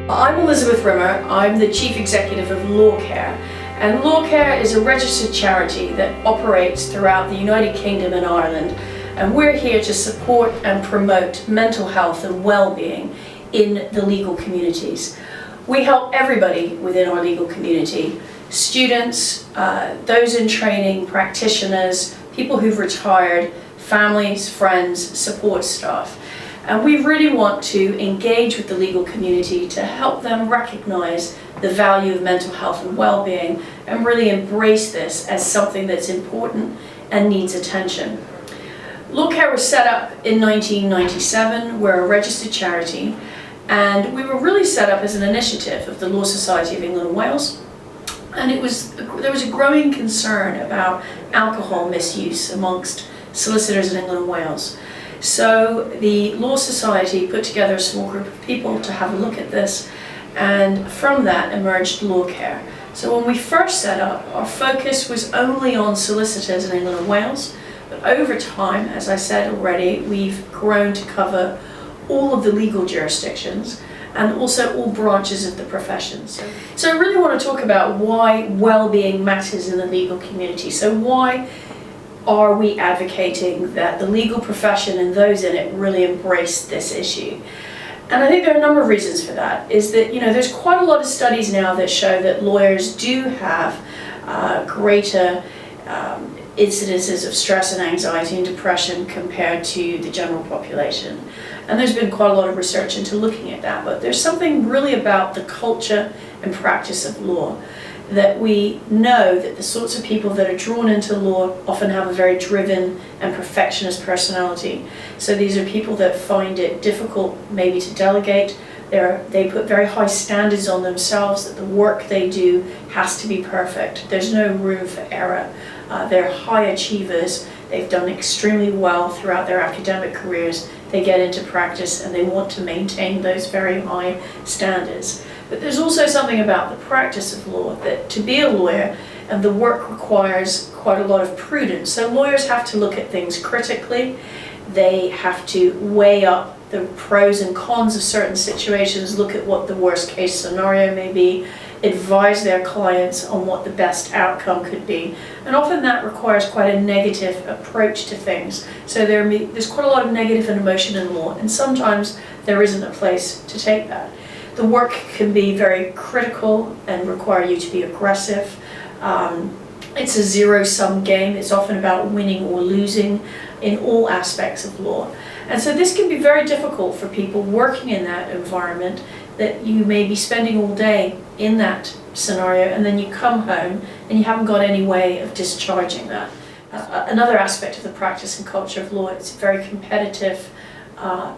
I'm Elizabeth Rimmer. I'm the Chief Executive of Lawcare, and Lawcare is a registered charity that operates throughout the United Kingdom and Ireland, and we're here to support and promote mental health and well-being in the legal communities. We help everybody within our legal community, students, those in training, practitioners, people who've retired, families, friends, support staff. And we really want to engage with the legal community to help them recognize the value of mental health and well-being and really embrace this as something that's important and needs attention. Lawcare was set up in 1997. We're a registered charity, and we were really set up as an initiative of the Law Society of England and Wales. And there was a growing concern about alcohol misuse amongst solicitors in England and Wales. So the Law Society put together a small group of people to have a look at this, and from that emerged Lawcare. So when we first set up, our focus was only on solicitors in England and Wales, but over time, as I said already, we've grown to cover all of the legal jurisdictions and also all branches of the profession. So I really want to talk about why well-being matters in the legal community. So why are we advocating that the legal profession and those in it really embrace this issue? And I think there are a number of reasons for that. Is that, there's quite a lot of studies now that show that lawyers do have greater incidences of stress and anxiety and depression compared to the general population. And there's been quite a lot of research into looking at that, but there's something really about the culture and practice of law that we know that the sorts of people that are drawn into law often have a very driven and perfectionist personality. So these are people that find it difficult maybe to delegate. They put very high standards on themselves, that the work they do has to be perfect. There's no room for error. They're high achievers. They've done extremely well throughout their academic careers. They get into practice and they want to maintain those very high standards. But there's also something about the practice of law that to be a lawyer, and the work requires quite a lot of prudence. So lawyers have to look at things critically. They have to weigh up the pros and cons of certain situations, look at what the worst case scenario may be, advise their clients on what the best outcome could be. And often that requires quite a negative approach to things. So there's quite a lot of negative emotion in law, and sometimes there isn't a place to take that. The work can be very critical and require you to be aggressive. It's a zero-sum game. It's often about winning or losing in all aspects of law. And so this can be very difficult for people working in that environment, that you may be spending all day in that scenario and then you come home and you haven't got any way of discharging that. Another aspect of the practice and culture of law, it's a very competitive,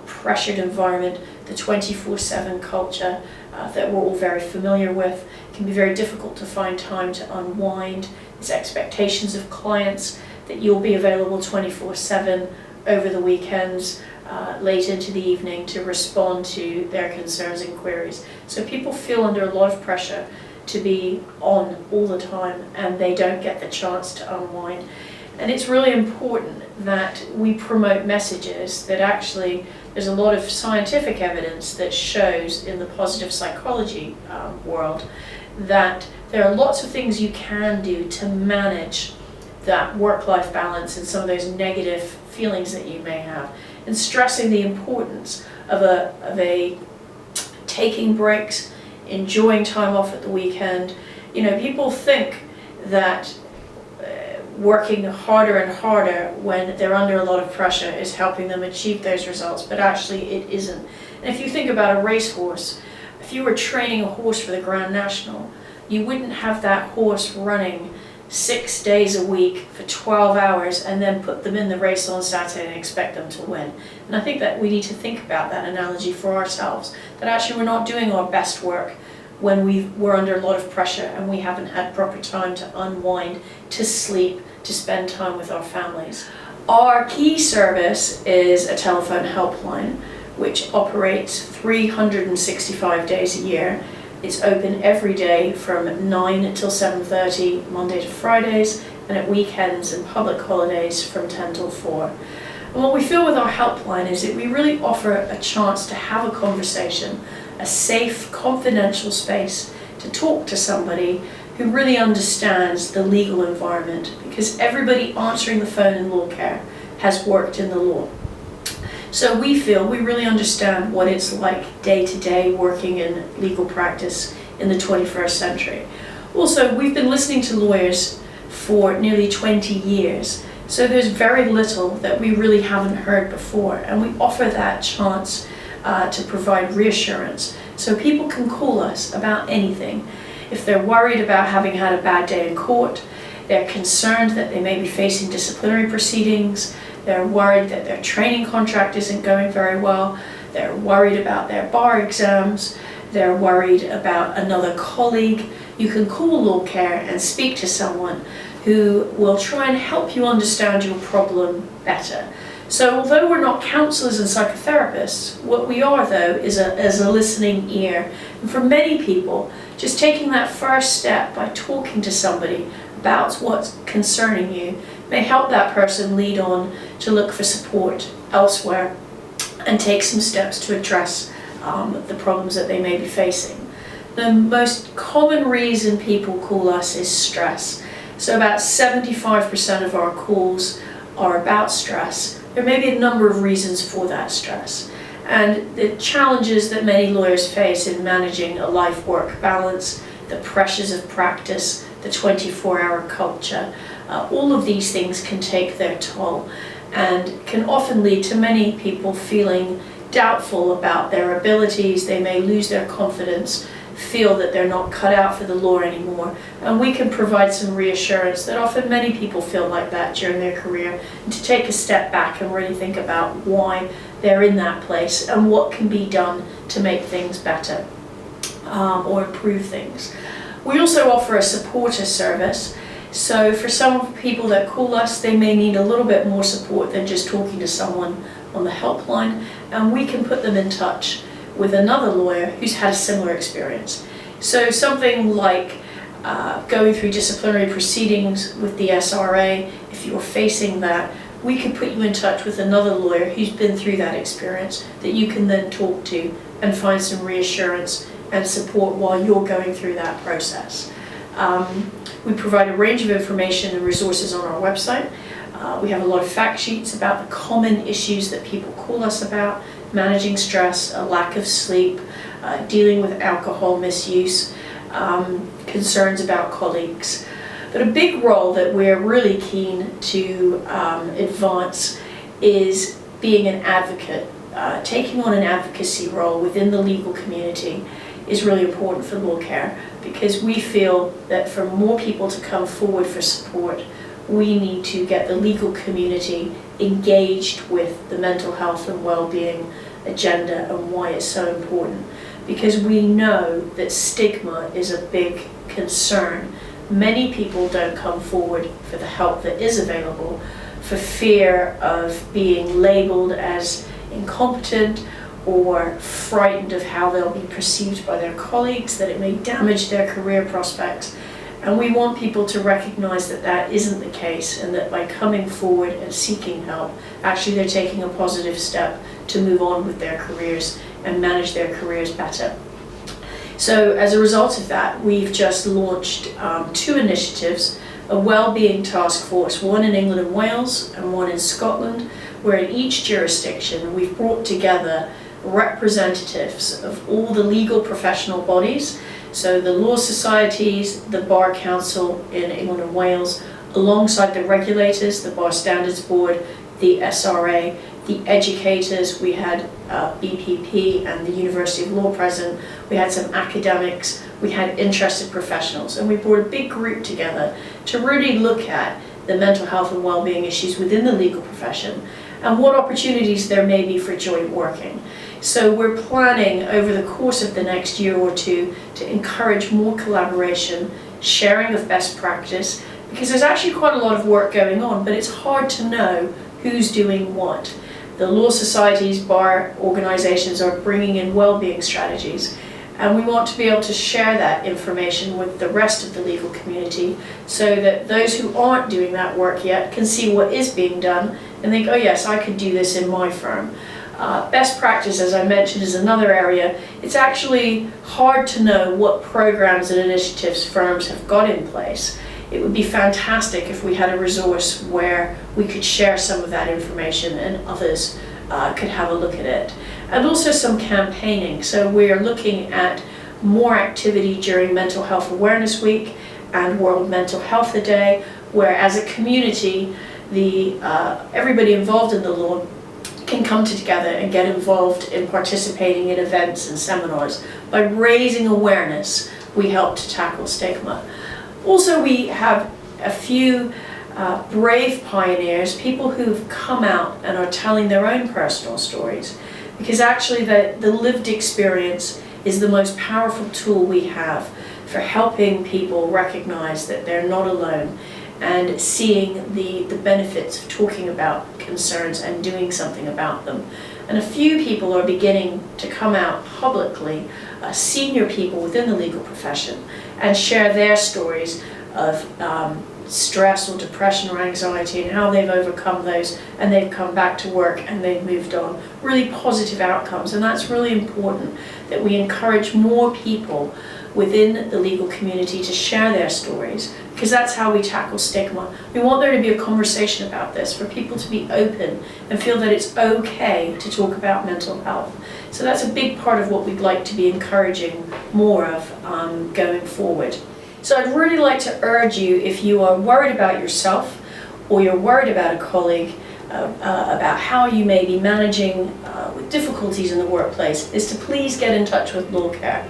pressured environment. The 24/7 culture that we're all very familiar with can be very difficult to find time to unwind. There's expectations of clients that you'll be available 24/7 over the weekends, late into the evening, to respond to their concerns and queries. So people feel under a lot of pressure to be on all the time, and they don't get the chance to unwind. And it's really important that we promote messages that actually, there's a lot of scientific evidence that shows in the positive psychology world that there are lots of things you can do to manage that work-life balance and some of those negative feelings that you may have, and stressing the importance of a taking breaks, enjoying time off at the weekend. People think that working harder and harder when they're under a lot of pressure is helping them achieve those results, but actually it isn't. And if you think about a racehorse, if you were training a horse for the Grand National, you wouldn't have that horse running 6 days a week for 12 hours and then put them in the race on Saturday and expect them to win. And I think that we need to think about that analogy for ourselves, that actually we're not doing our best work when we're under a lot of pressure and we haven't had proper time to unwind, to sleep, to spend time with our families. Our key service is a telephone helpline which operates 365 days a year. It's open every day from 9 until 7:30, Monday to Fridays, and at weekends and public holidays from 10 till 4. And what we feel with our helpline is that we really offer a chance to have a conversation a safe, confidential space to talk to somebody who really understands the legal environment, because everybody answering the phone in Lawcare has worked in the law. So we feel we really understand what it's like day to day working in legal practice in the 21st century. Also, we've been listening to lawyers for nearly 20 years, so there's very little that we really haven't heard before, and we offer that chance to provide reassurance so people can call us about anything. If they're worried about having had a bad day in court, they're concerned that they may be facing disciplinary proceedings, they're worried that their training contract isn't going very well, they're worried about their bar exams, they're worried about another colleague, you can call Lawcare and speak to someone who will try and help you understand your problem better. So although we're not counselors and psychotherapists, what we are though is a listening ear. And for many people, just taking that first step by talking to somebody about what's concerning you may help that person lead on to look for support elsewhere and take some steps to address the problems that they may be facing. The most common reason people call us is stress. So about 75% of our calls are about stress. There may be a number of reasons for that stress. And the challenges that many lawyers face in managing a life-work balance, the pressures of practice, the 24-hour culture, all of these things can take their toll and can often lead to many people feeling doubtful about their abilities. They may lose their confidence, feel that they're not cut out for the law anymore, and we can provide some reassurance that often many people feel like that during their career, and to take a step back and really think about why they're in that place and what can be done to make things better or improve things. We also offer a supporter service. So for some people that call us, they may need a little bit more support than just talking to someone on the helpline, and we can put them in touch with another lawyer who's had a similar experience. So something like going through disciplinary proceedings with the SRA, if you're facing that, we can put you in touch with another lawyer who's been through that experience that you can then talk to and find some reassurance and support while you're going through that process. We provide a range of information and resources on our website. We have a lot of fact sheets about the common issues that people call us about: managing stress, a lack of sleep, dealing with alcohol misuse, concerns about colleagues. But a big role that we're really keen to advance is being an advocate. Taking on an advocacy role within the legal community is really important for Lawcare, because we feel that for more people to come forward for support, we need to get the legal community engaged with the mental health and well-being agenda and why it's so important. Because we know that stigma is a big concern. Many people don't come forward for the help that is available for fear of being labeled as incompetent or frightened of how they'll be perceived by their colleagues, that it may damage their career prospects. And we want people to recognize that that isn't the case, and that by coming forward and seeking help, actually they're taking a positive step to move on with their careers and manage their careers better. So as a result of that, we've just launched 2 initiatives, a wellbeing task force, one in England and Wales and one in Scotland, where in each jurisdiction we've brought together representatives of all the legal professional bodies, so the law societies, the Bar Council in England and Wales, alongside the regulators, the Bar Standards Board, the SRA, the educators. We had BPP and the University of Law present, we had some academics, we had interested professionals, and we brought a big group together to really look at the mental health and well-being issues within the legal profession and what opportunities there may be for joint working. So we're planning over the course of the next year or two to encourage more collaboration, sharing of best practice, because there's actually quite a lot of work going on, but it's hard to know who's doing what. The law societies, bar organizations are bringing in well-being strategies, and we want to be able to share that information with the rest of the legal community so that those who aren't doing that work yet can see what is being done and think, oh yes, I could do this in my firm. Best practice, as I mentioned, is another area. It's actually hard to know what programs and initiatives firms have got in place. It would be fantastic if we had a resource where we could share some of that information and others could have a look at it. And also some campaigning. So we're looking at more activity during Mental Health Awareness Week and World Mental Health Day, where as a community, everybody involved in the law can come together and get involved in participating in events and seminars. By raising awareness, we help to tackle stigma. Also, we have a few brave pioneers, people who've come out and are telling their own personal stories, because actually the lived experience is the most powerful tool we have for helping people recognize that they're not alone and seeing the benefits of talking about concerns and doing something about them. And a few people are beginning to come out publicly, senior people within the legal profession, and share their stories of stress or depression or anxiety and how they've overcome those, and they've come back to work and they've moved on. Really positive outcomes, and that's really important that we encourage more people within the legal community to share their stories, because that's how we tackle stigma. We want there to be a conversation about this, for people to be open and feel that it's okay to talk about mental health. So that's a big part of what we'd like to be encouraging more of going forward. So I'd really like to urge you, if you are worried about yourself or you're worried about a colleague, about how you may be managing with difficulties in the workplace, is to please get in touch with Lawcare.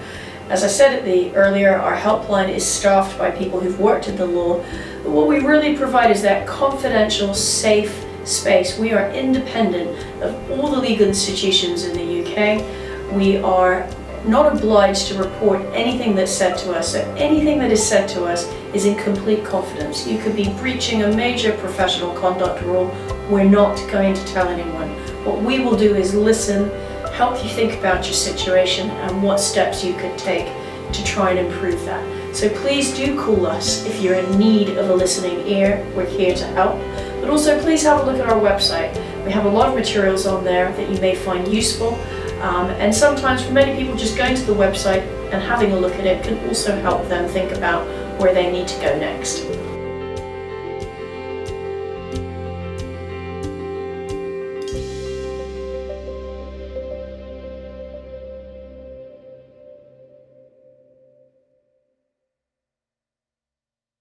As I said earlier, our helpline is staffed by people who've worked in the law, but what we really provide is that confidential, safe space. We are independent of all the legal institutions in the UK. We are not obliged to report anything that's said to us, so anything that is said to us is in complete confidence. You could be breaching a major professional conduct rule. We're not going to tell anyone. What we will do is listen, help you think about your situation and what steps you could take to try and improve that. So please do call us if you're in need of a listening ear. We're here to help. But also please have a look at our website. We have a lot of materials on there that you may find useful. And sometimes for many people, just going to the website and having a look at it can also help them think about where they need to go next.